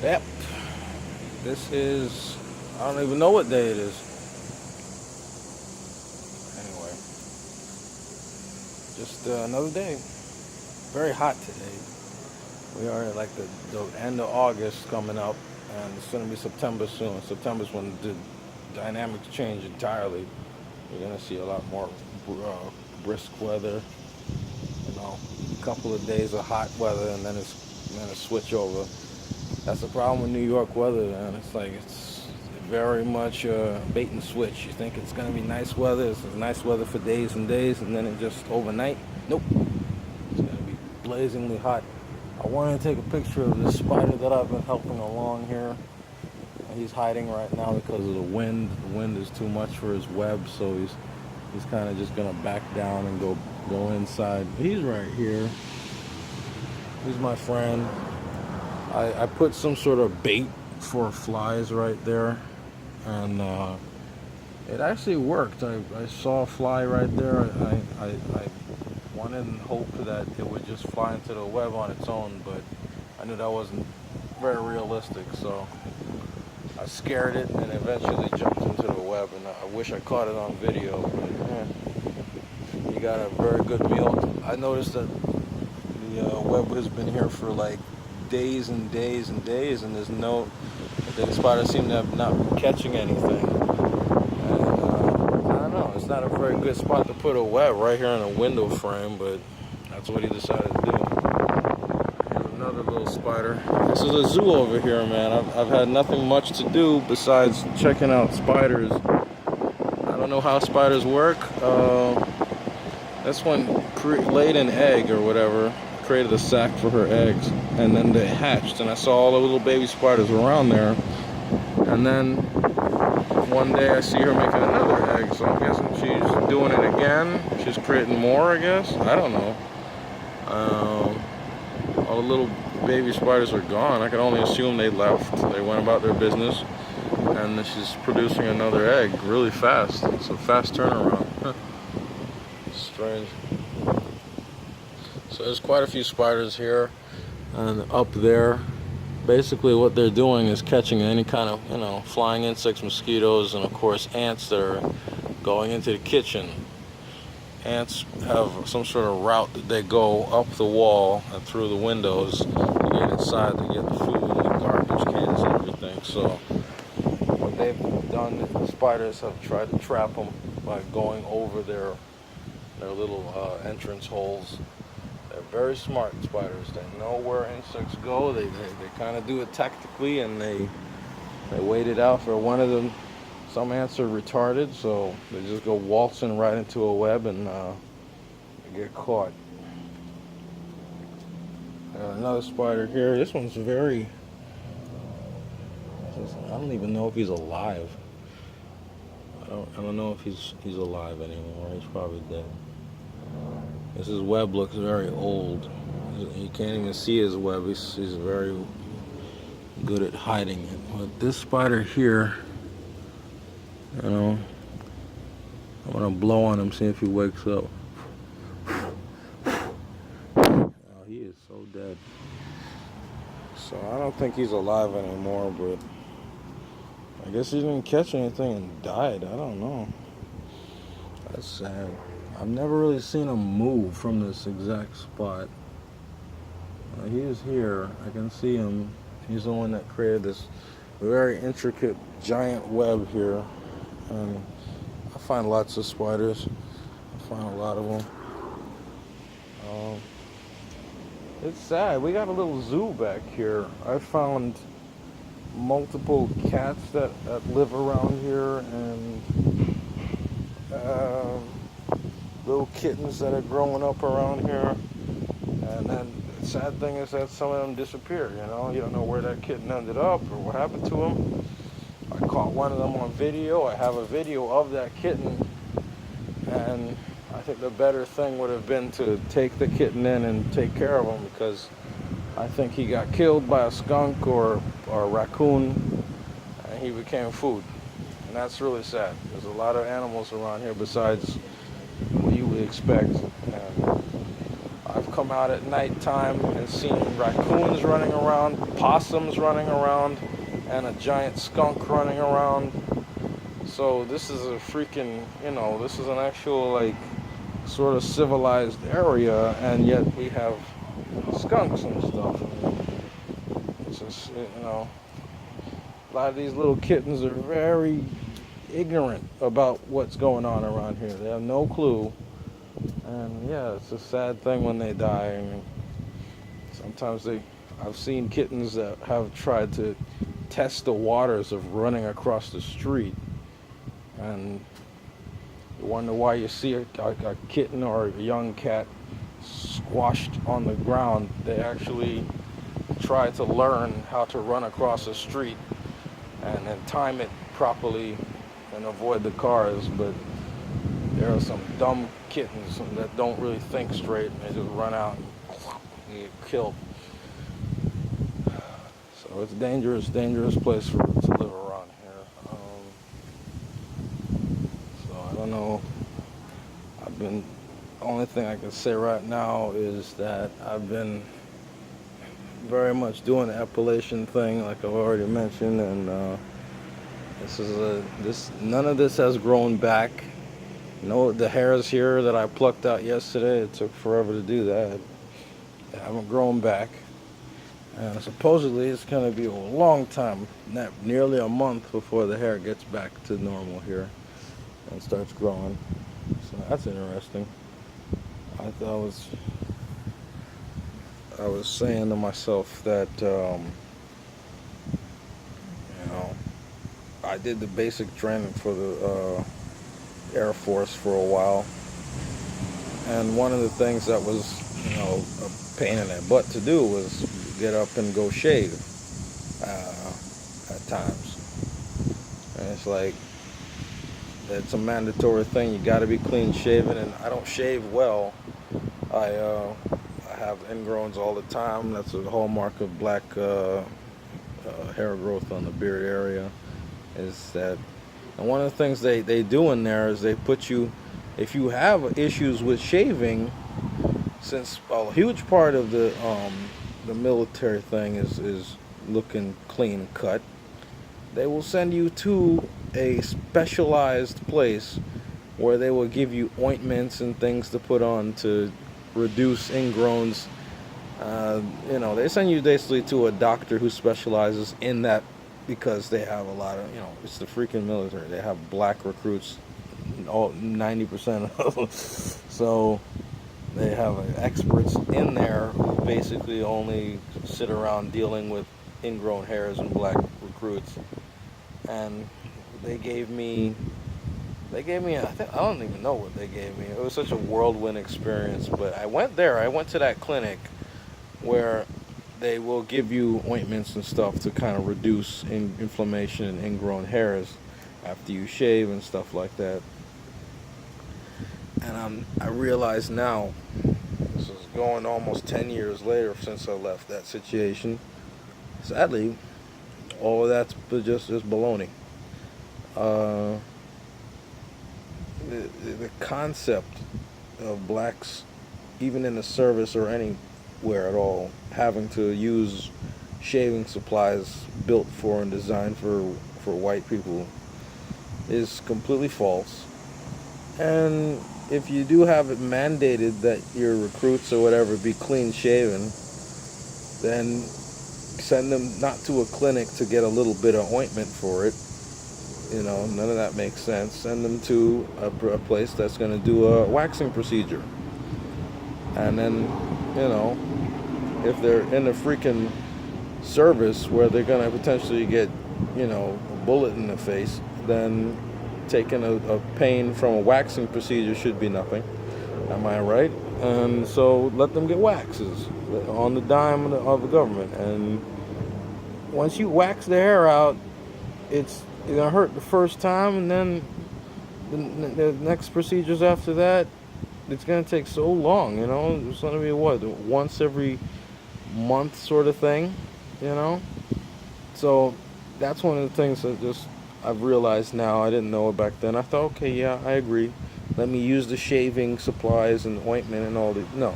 Yep. This is, I don't even know what day it is. Anyway, just another day. Very hot today. We are at like the end of August coming up, and it's going to be September soon. September's when the dynamics change entirely. You're going to see a lot more brisk weather. You know, a couple of days of hot weather, and then it's going to switch over. That's the problem with New York weather, man. It's very much bait and switch. You think it's gonna be nice weather. It's nice weather for days and days, and then it just overnight, nope. It's gonna be blazingly hot. I wanted to take a picture of this spider that I've been helping along here. He's hiding right now because of the wind. The wind is too much for his web, so he's kind of just gonna back down and go inside. He's right here. He's my friend. I put some sort of bait for flies right there, and it actually worked. I saw a fly right there. I wanted and hoped that it would just fly into the web on its own, but I knew that wasn't very realistic, so I scared it and eventually jumped into the web, and I wish I caught it on video, but he got a very good meal. I noticed that the web has been here for like days and days and days, and the spider seem to have not been catching anything. And I don't know, it's not a very good spot to put a web right here in a window frame, but that's what he decided to do. Here's another little spider. This is a zoo over here, man. I've had nothing much to do besides checking out spiders. I don't know how spiders work. This one laid an egg or whatever, created a sack for her eggs, and then they hatched, and I saw all the little baby spiders around there, and then one day I see her making another egg, so I'm guessing she's doing it again. She's creating more, I guess. I don't know. All the little baby spiders are gone. I can only assume they left. They went about their business, and she's producing another egg really fast. It's a fast turnaround. Strange. So there's quite a few spiders here and up there. Basically what they're doing is catching any kind of, flying insects, mosquitoes, and of course ants that are going into the kitchen. Ants have some sort of route that they go up the wall and through the windows to get inside to get the food and the garbage cans and everything. So what they've done, the spiders have tried to trap them by going over their little entrance holes. They're very smart spiders. They know where insects go. They kind of do it tactically, and they wait it out for one of them. Some ants are retarded, so they just go waltzing right into a web and they get caught. Another spider here. This one's I don't even know if he's alive. I don't know if he's alive anymore. He's probably dead. His web looks very old. You can't even see his web. He's very good at hiding it. But this spider here, I'm gonna blow on him, see if he wakes up. Oh, he is so dead. So I don't think he's alive anymore, but I guess he didn't catch anything and died. I don't know. That's sad. I've never really seen him move from this exact spot. He is here. I can see him. He's the one that created this very intricate giant web here. And I find lots of spiders. I find a lot of them. It's sad. We got a little zoo back here. I found multiple cats that live around here, and little kittens that are growing up around here. And then the sad thing is that some of them disappear, You don't know where that kitten ended up or what happened to him. I caught one of them on video. I have a video of that kitten, and I think the better thing would have been to take the kitten in and take care of him, because I think he got killed by a skunk or a raccoon, and he became food. And that's really sad. There's a lot of animals around here besides what you would expect. And I've come out at nighttime and seen raccoons running around, possums running around, and a giant skunk running around. So this is a freaking, this is an actual, like, sort of civilized area, and yet we have skunks and stuff. It's just, a lot of these little kittens are very ignorant about what's going on around here. They have no clue. And yeah, it's a sad thing when they die. I mean, sometimes I've seen kittens that have tried to test the waters of running across the street. And you wonder why you see a kitten or a young cat squashed on the ground. They actually try to learn how to run across the street and then time it properly and avoid the cars. But there are some dumb kittens that don't really think straight, and they just run out and get killed. So it's a dangerous place to live around here. So I don't know. The only thing I can say right now is that I've been very much doing the epilation thing, like I've already mentioned, and none of this has grown back. The hairs here that I plucked out yesterday, it took forever to do that. They haven't grown back. And supposedly it's going to be a long time, nearly a month before the hair gets back to normal here and starts growing. So that's interesting. I was saying to myself that, I did the basic training for the Air Force for a while, and one of the things that was, a pain in the butt to do was get up and go shave at times. And it's like, it's a mandatory thing. You got to be clean shaven, and I don't shave well. I have ingrowns all the time. That's a hallmark of black hair growth on the beard area. Is that, and one of the things they do in there is they put you, if you have issues with shaving, since a huge part of the military thing is looking clean cut, they will send you to a specialized place where they will give you ointments and things to put on to reduce ingrowns. They send you basically to a doctor who specializes in that, because they have a lot of, it's the freaking military. They have black recruits, 90% of them. So they have experts in there who basically only sit around dealing with ingrown hairs and black recruits. And they gave me, I don't even know what they gave me. It was such a whirlwind experience. But I went to that clinic where they will give you ointments and stuff to kind of reduce inflammation and ingrown hairs after you shave and stuff like that. And I realize now, this is going almost 10 years later since I left that situation. Sadly, all of that's just baloney. The concept of blacks, even in the service or anywhere at all, having to use shaving supplies built for and designed for white people is completely false. And if you do have it mandated that your recruits or whatever be clean shaven, then send them not to a clinic to get a little bit of ointment for it. None of that makes sense. Send them to a place that's going to do a waxing procedure. And then, if they're in a freaking service where they're going to potentially get, a bullet in the face, then taking a pain from a waxing procedure should be nothing. Am I right? And so let them get waxes on the dime of the government. And once you wax the hair out, it's going to hurt the first time, and then the next procedures after that, it's going to take so long, It's going to be once every month sort of thing, So that's one of the things that I've realized now. I didn't know it back then. I thought, okay, yeah, I agree. Let me use the shaving supplies and ointment and all the... No.